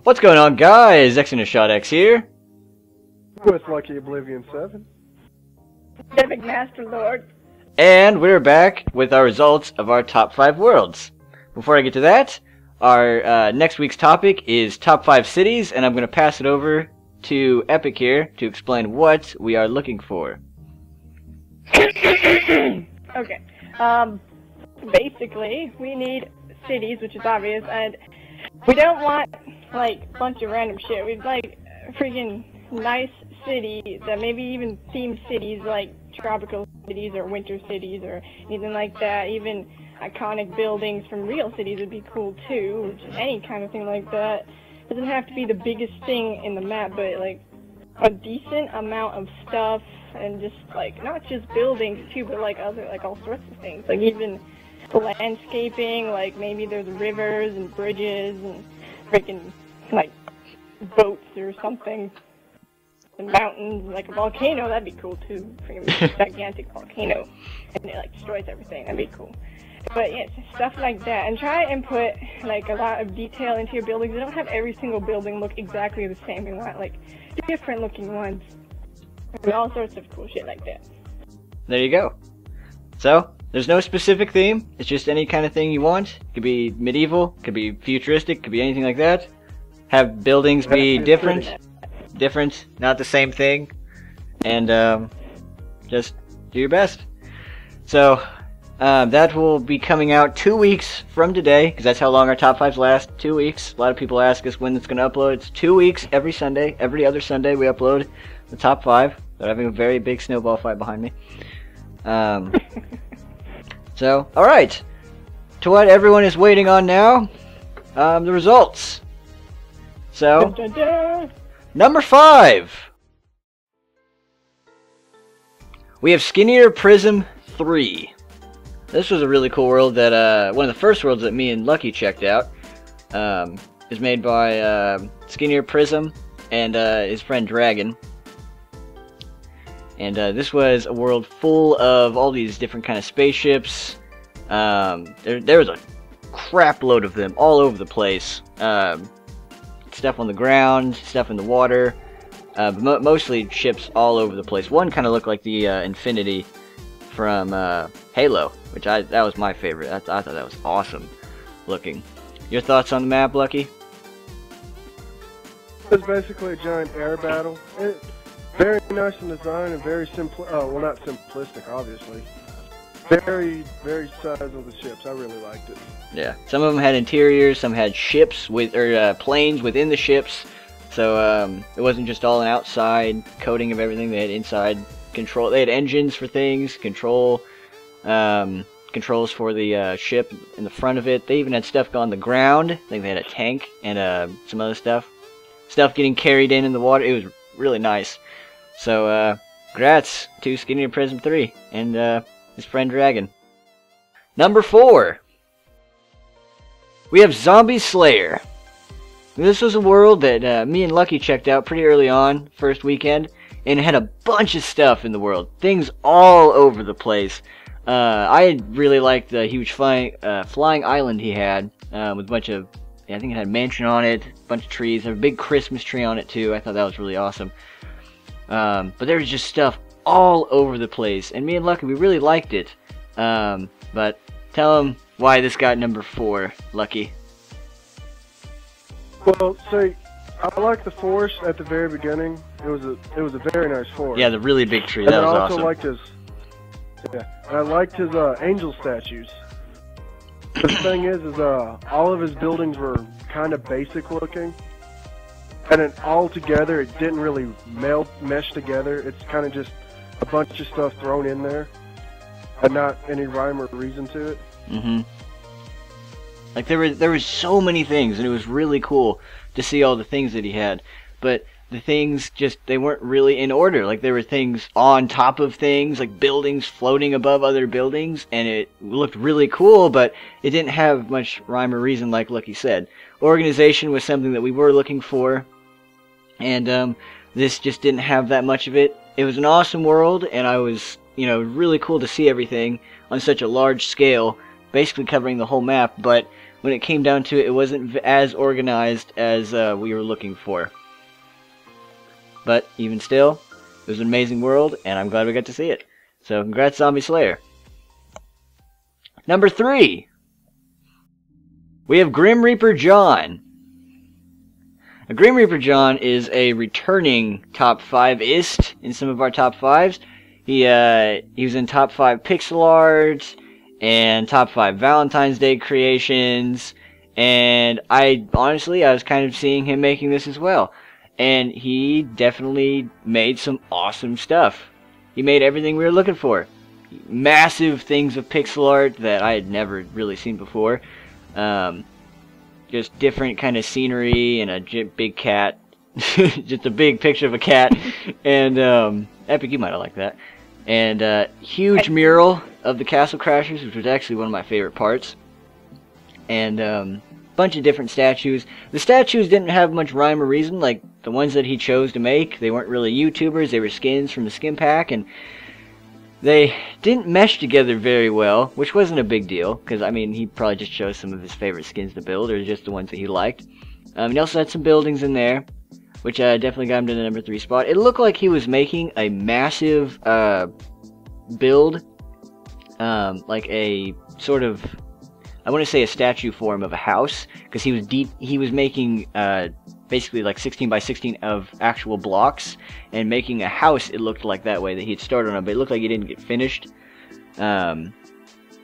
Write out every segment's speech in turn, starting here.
What's going on, guys? Exynosshot X here. With Lucky Oblivion 7. Civic Master Lord. And we're back with our results of our top 5 worlds. Before I get to that, our next week's topic is top 5 cities, and I'm going to pass it over to Epic here to explain what we are looking for. Okay. Basically, we need cities, which is obvious, and we don't want, like, a bunch of random shit. We'd like freaking nice cities, that maybe even themed cities, like tropical cities or winter cities or anything like that. Even iconic buildings from real cities would be cool, too. Just any kind of thing like that. It doesn't have to be the biggest thing in the map, but, like, a decent amount of stuff, and just, like, not just buildings, too, but, like, other, like, all sorts of things. Like, even landscaping, like, maybe there's rivers and bridges and freaking, like, boats or something. And mountains, like a volcano, that'd be cool, too. Freaking gigantic volcano. And it, like, destroys everything, that'd be cool. But, yeah, stuff like that. And try and put, like, a lot of detail into your buildings. You don't have every single building look exactly the same. You want, like, different looking ones. And all sorts of cool shit like that. There you go. So, there's no specific theme. It's just any kind of thing you want. It could be medieval, could be futuristic, could be anything like that. Have buildings be different, not the same thing. And, just do your best. So, that will be coming out 2 weeks from today, because that's how long our top 5s last. 2 weeks. A lot of people ask us when it's going to upload. It's 2 weeks every Sunday. Every other Sunday we upload the top 5. They're having a very big snowball fight behind me. So, alright. To what everyone is waiting on now, the results. So, number 5. We have Skinnier Prism 3. This was a really cool world that, one of the first worlds that me and Lucky checked out. Is made by, Skinnier Prism and, his friend Dragon. And, this was a world full of all these different kind of spaceships. There was a crap load of them all over the place. Stuff on the ground, stuff in the water. But mostly ships all over the place. One kind of looked like the, Infinity from, Halo, which that was my favorite. I thought that was awesome looking. Your thoughts on the map, Lucky? It's basically a giant air battle. It's very nice in design and very simple. Well, not simplistic, obviously. Very, very size of the ships. I really liked it. Yeah, some of them had interiors, some had ships with planes within the ships. So it wasn't just all an outside coating of everything. They had inside control. They had engines for things, controls for the ship in the front of it. They even had stuff on the ground. I think they had a tank and some other stuff. Stuff getting carried in the water. It was really nice. So, congrats to Skinnier Prism 3 and his friend Dragon. Number 4. We have Zombie Slayer. This was a world that me and Lucky checked out pretty early on, first weekend, and it had a bunch of stuff in the world. Things all over the place. I really liked the huge flying island he had, with a bunch of, I think it had a mansion on it, a bunch of trees, there was a big Christmas tree on it too. I thought that was really awesome. But there was just stuff all over the place, and me and Lucky, we really liked it. But tell him why this got number 4, Lucky. Well, see, I liked the forest at the very beginning. It was a very nice forest. Yeah, the really big tree. And that was I also awesome. liked his, and I liked his angel statues. The thing is all of his buildings were kind of basic looking, and then all together it didn't really mesh together. It's kind of just a bunch of stuff thrown in there, and not any rhyme or reason to it. Mm-hmm. Like there was so many things, and it was really cool to see all the things that he had. But the things they weren't really in order. Like there were things on top of things, like buildings floating above other buildings, and it looked really cool, but it didn't have much rhyme or reason, like Lucky said. Organization was something that we were looking for, and this just didn't have that much of it. It was an awesome world, and I was, really cool to see everything on such a large scale. basically covering the whole map, but when it came down to it, it wasn't as organized as we were looking for. But even still, it was an amazing world, and I'm glad we got to see it. So congrats, Zombie Slayer. Number 3, we have Grim Reaper John. Now, Grim Reaper John is a returning top 5-ist in some of our top 5s. He was in top 5 pixel art and top 5 Valentine's Day creations, and I was kind of seeing him making this as well. And he definitely made some awesome stuff. He made everything we were looking for. Massive things of pixel art that I had never really seen before. Just different kind of scenery and a big cat. Just a big picture of a cat. And Epic, you might have liked that. And huge mural of the Castle Crashers, which was actually one of my favorite parts. And bunch of different statues. The statues didn't have much rhyme or reason, like the ones that he chose to make. They weren't really YouTubers, they were skins from the skin pack, and they didn't mesh together very well, which wasn't a big deal, because I mean, he probably just chose some of his favorite skins to build, or just the ones that he liked. He also had some buildings in there, which definitely got him to the number 3 spot. It looked like he was making a massive build, like a sort of, I want to say a statue form of a house, because he was making basically like 16 by 16 of actual blocks, and making a house, it looked like that way, that he had started on, but it looked like he didn't get finished. Other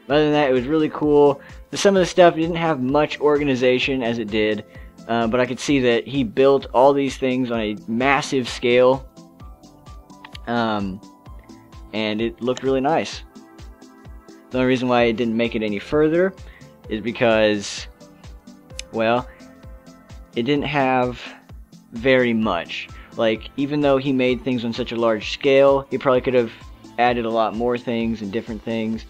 than that, it was really cool. Some of the stuff didn't have much organization as it did, but I could see that he built all these things on a massive scale, and it looked really nice. The only reason why it didn't make it any further is because, well, it didn't have very much. Like, even though he made things on such a large scale, he probably could have added a lot more things and different things.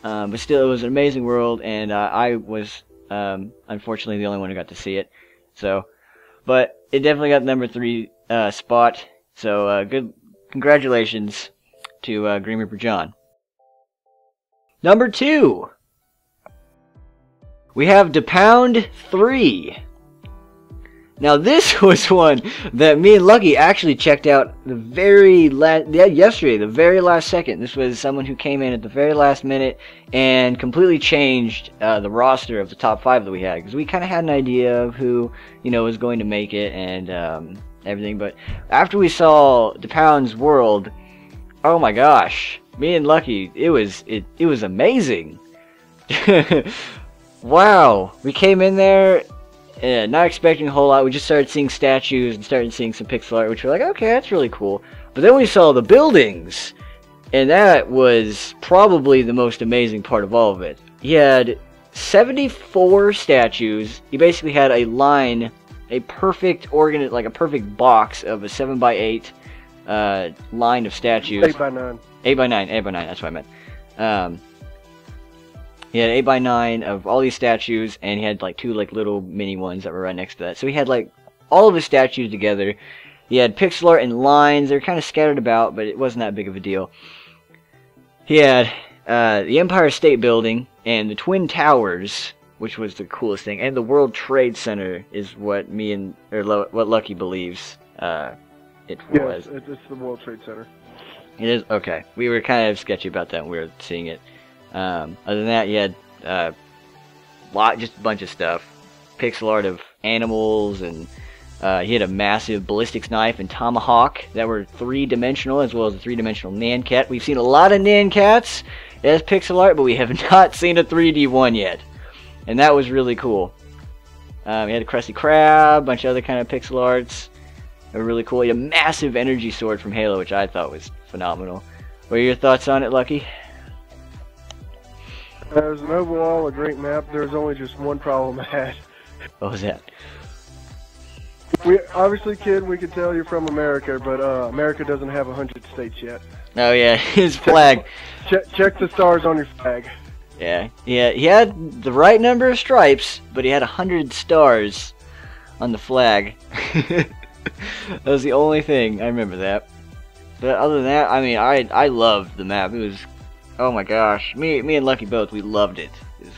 But still, it was an amazing world, and I was, unfortunately, the only one who got to see it. So, but it definitely got the number 3 spot. So, good, congratulations to Grim Reaper John. Number 2, we have DePound 3. Now this was one that me and Lucky actually checked out the very yesterday, the very last second. This was someone who came in at the very last minute and completely changed the roster of the top 5 that we had, because we kind of had an idea of who, you know, was going to make it and everything. But after we saw DePound's world, oh my gosh, me and Lucky, it was amazing. Wow, we came in there not expecting a whole lot. We just started seeing statues and started seeing some pixel art, which we're like, okay, that's really cool. But then we saw the buildings, and that was probably the most amazing part of all of it. He had 74 statues. He basically had a line, a perfect like a perfect box of a 7x8 line of statues. 8x9. 8x9, that's what I meant. He had 8x9 of all these statues, and he had like 2 like little mini ones that were right next to that. So he had like all of his statues together. He had pixel art and lines. They were kind of scattered about, but it wasn't that big of a deal. He had the Empire State Building and the Twin Towers, which was the coolest thing, and the World Trade Center is what what Lucky believes it was. Yes, it's the World Trade Center. It is? Okay. We were kind of sketchy about that when we were seeing it. Other than that, you had just a bunch of stuff. Pixel art of animals, and he had a massive ballistics knife and tomahawk that were 3-dimensional, as well as a 3-dimensional Nancat. We've seen a lot of Nancats as pixel art, but we have not seen a 3D one yet. And that was really cool. He had a Krusty Krab, a bunch of other kind of pixel arts. They were really cool. He had a massive energy sword from Halo, which I thought was phenomenal. What are your thoughts on it, Lucky? As an overall a great map, there's only just one problem I had. What was that? We obviously, kid, we can tell you're from America, but America doesn't have 100 states yet. Oh yeah, his flag. Check the stars on your flag. Yeah, he had the right number of stripes, but he had 100 stars on the flag. That was the only thing, I remember that. But other than that, I mean, I loved the map. It was, oh my gosh, me and Lucky both, we loved it. It was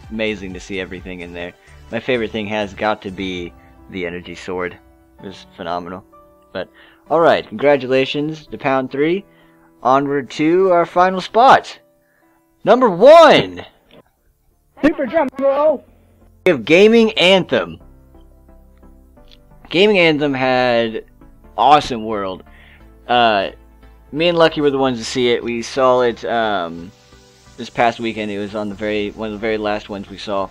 amazing to see everything in there. My favorite thing has got to be the energy sword. It was phenomenal. But, alright, congratulations to Pound 3. Onward to our final spot. Number 1! Super drum roll! We have Gaming Anthem. Gaming Anthem had awesome world. Me and Lucky were the ones to see it. We saw it this past weekend. It was on one of the very last ones we saw.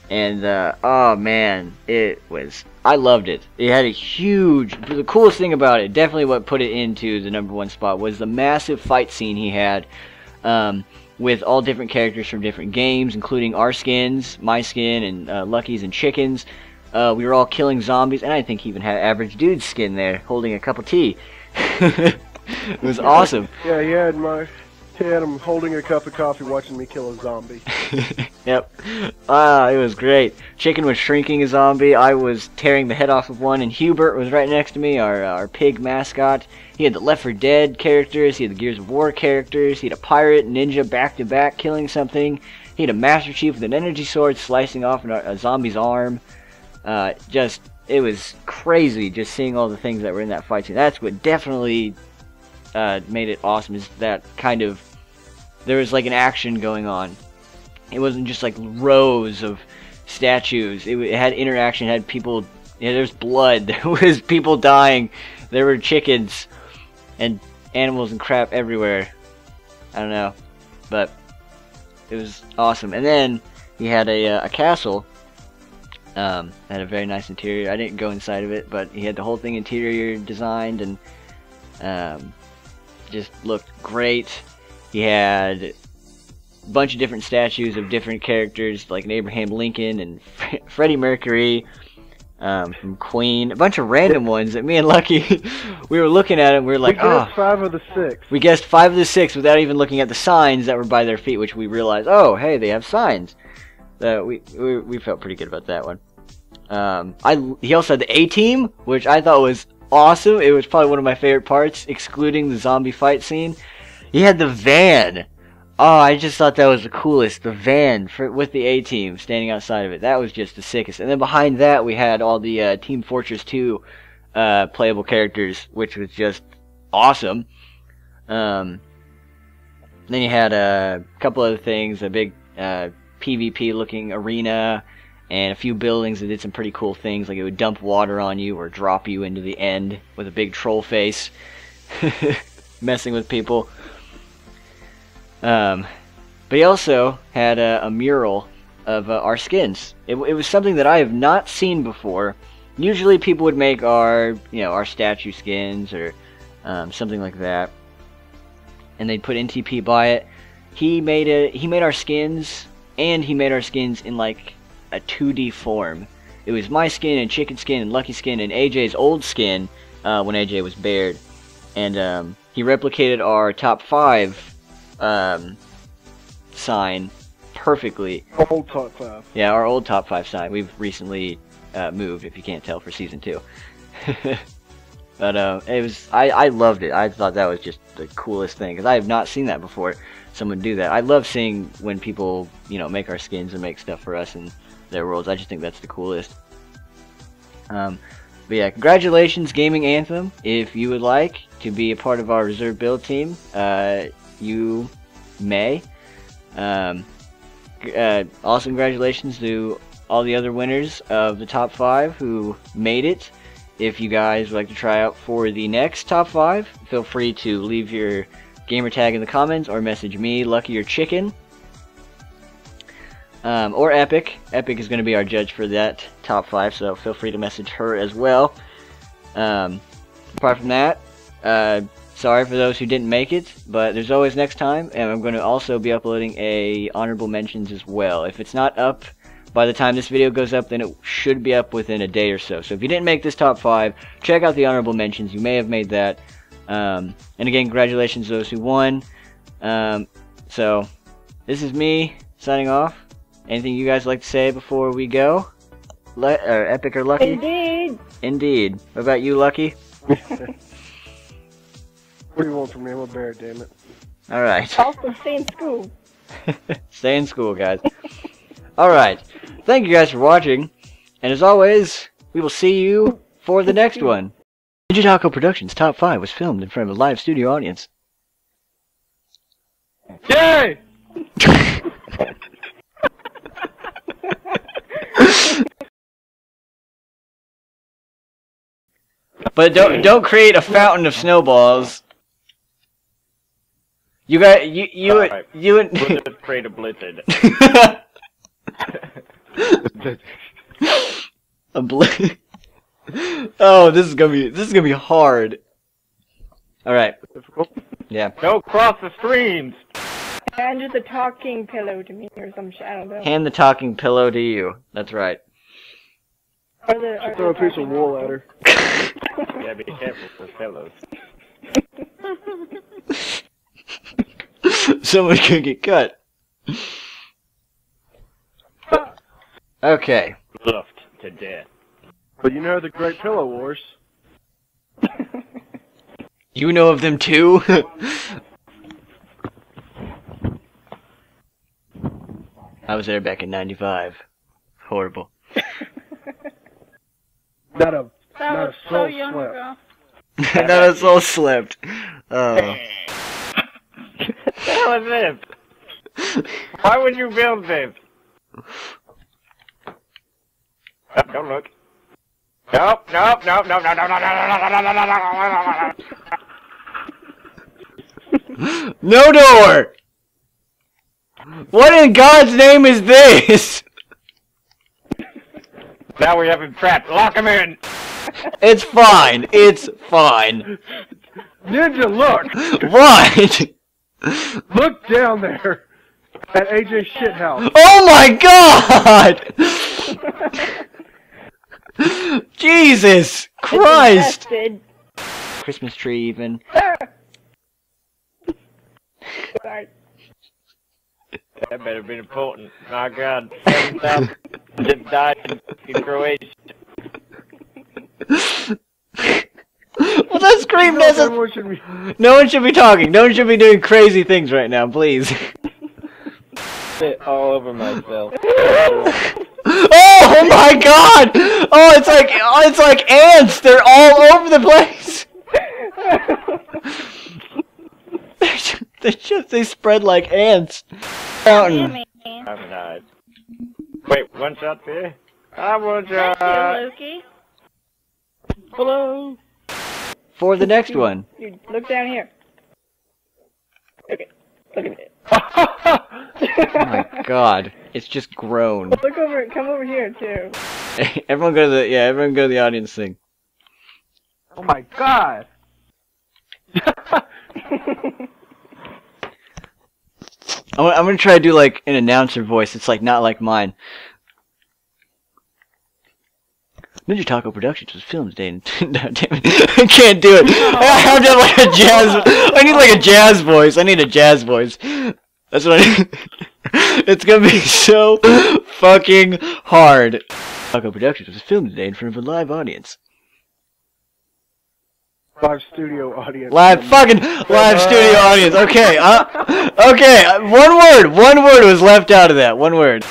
And oh man, I loved it. It had the coolest thing about it, definitely what put it into the number 1 spot, was the massive fight scene he had with all different characters from different games, including our skins, my skin, and Lucky's and Chicken's. We were all killing zombies, and I think he even had Average Dude's skin there, holding a cup of tea. It was awesome. Yeah, he had him holding a cup of coffee watching me kill a zombie. Yep. It was great. Chicken was shrinking a zombie, I was tearing the head off of one, and Hubert was right next to me, our pig mascot. He had the Left 4 Dead characters, he had the Gears of War characters, he had a pirate, ninja back-to-back killing something, he had a Master Chief with an energy sword slicing off a zombie's arm. It was crazy just seeing all the things that were in that fight scene. That's what definitely made it awesome, is that kind of, there was like an action going on. It wasn't just like rows of statues. It had interaction, it had people, there's blood, there was people dying, there were chickens and animals and crap everywhere. I don't know, but it was awesome. And then he had a castle. Had a very nice interior. I didn't go inside of it, but he had the whole thing interior designed, and just looked great. He had a bunch of different statues of different characters, like an Abraham Lincoln and Freddie Mercury from Queen. A bunch of random ones that me and Lucky, we were looking at them, we were like, we guessed 5 of the 6. We guessed 5 of the 6 without even looking at the signs that were by their feet, which we realized, oh, hey, they have signs. We felt pretty good about that one. He also had the A-Team, which I thought was awesome. It was probably one of my favorite parts, excluding the zombie fight scene. He had the van. Oh, I just thought that was the coolest. The van with the A-Team standing outside of it. That was just the sickest. And then behind that, we had all the Team Fortress 2 playable characters, which was just awesome. Then you had a couple other things, a big PvP-looking arena, and a few buildings that did some pretty cool things, like it would dump water on you or drop you into the end with a big troll face, messing with people. But he also had a mural of our skins. It was something that I have not seen before. Usually people would make our statue skins or something like that, and they'd put NTP by it. He made our skins, and he made our skins in like a 2D form. It was my skin and Chicken skin and Lucky skin and AJ's old skin when AJ was bared, and he replicated our top 5 sign perfectly. Old top 5. Yeah, our old top 5 sign. We've recently moved, if you can't tell, for season 2. But it was, I loved it. I thought that was just the coolest thing, because I have not seen that before, someone do that. I love seeing when people, make our skins and make stuff for us in their worlds. I just think that's the coolest. But yeah, congratulations, Gaming Anthem. If you would like to be a part of our reserve build team, you may. Also, congratulations to all the other winners of the top 5 who made it. If you guys would like to try out for the next top 5, feel free to leave your gamer tag in the comments or message me, Lucky or Chicken. Or Epic. Epic is going to be our judge for that top 5, so feel free to message her as well. Apart from that, sorry for those who didn't make it, but there's always next time, and I'm going to also be uploading a honorable mentions as well. If it's not up by the time this video goes up, then it should be up within a day or so. So if you didn't make this top 5, check out the honorable mentions. You may have made that. And again, congratulations to those who won. So this is me signing off. Anything you guys like to say before we go? Epic or Lucky? Indeed. Indeed. What about you, Lucky? What do you want from me? I'm a bear, damn it. Alright. Also, stay in school. Stay in school, guys. Alright. Thank you guys for watching. And as always, we will see you for the next one. Ninja Taco Productions Top 5 was filmed in front of a live studio audience. Yay! But don't create a fountain of snowballs. You got you Alright. you and We'll just create a blizzard. a Oh, this is gonna be hard. All right. Yeah. Don't cross the streams. Hand just a talking pillow to me or some shit. I don't know. Hand the talking pillow to you. That's right. Or Throw a piece of wool at her. Yeah, be careful with pillows. Someone could get cut. Okay. Bluffed to death. But you know the Great Pillow Wars. You know of them too? I was there back in '95. Horrible. Not a That not was a so soul young slept. ago. That was all slipped. Oh. What the hell is this? Why would you build this? Oh, don't look. Nope, nope, nope, nope, no, no, no, no, no, no, no, no, no, no, no. No door! What in God's name is this? Now we have him trapped. Lock him in. It's fine. It's fine. Ninja, look! What? Look down there at AJ's shit house. Oh my God! Jesus Christ! Infested. Christmas tree even. Sorry. That better be important. My God, 7,000 just died in Croatia. Well, that scream doesn't. Everyone should be... No one should be talking. No one should be doing crazy things right now, please. Spit all over myself. Oh my God! Oh, it's like ants. They're all over the place. They spread like ants. Fountain. I'm nice. Wait, one shot there? I one Thank shot. you, Loki. Hello. For the next one. You look down here. Okay. Look at it. Oh my God! It's just grown. Look over. Come over here too. Everyone go to the audience thing. Oh my God! I'm gonna try to do like an announcer voice. It's like not like mine. Ninja Taco Productions was filmed today. No, damn it. I can't do it. I have to have like a jazz. I need like a jazz voice. I need a jazz voice. That's what I need. It's gonna be so fucking hard. Taco Productions was filmed today in front of a live audience. Live studio audience. Live studio audience. Okay. Okay. One word was left out of that. One word.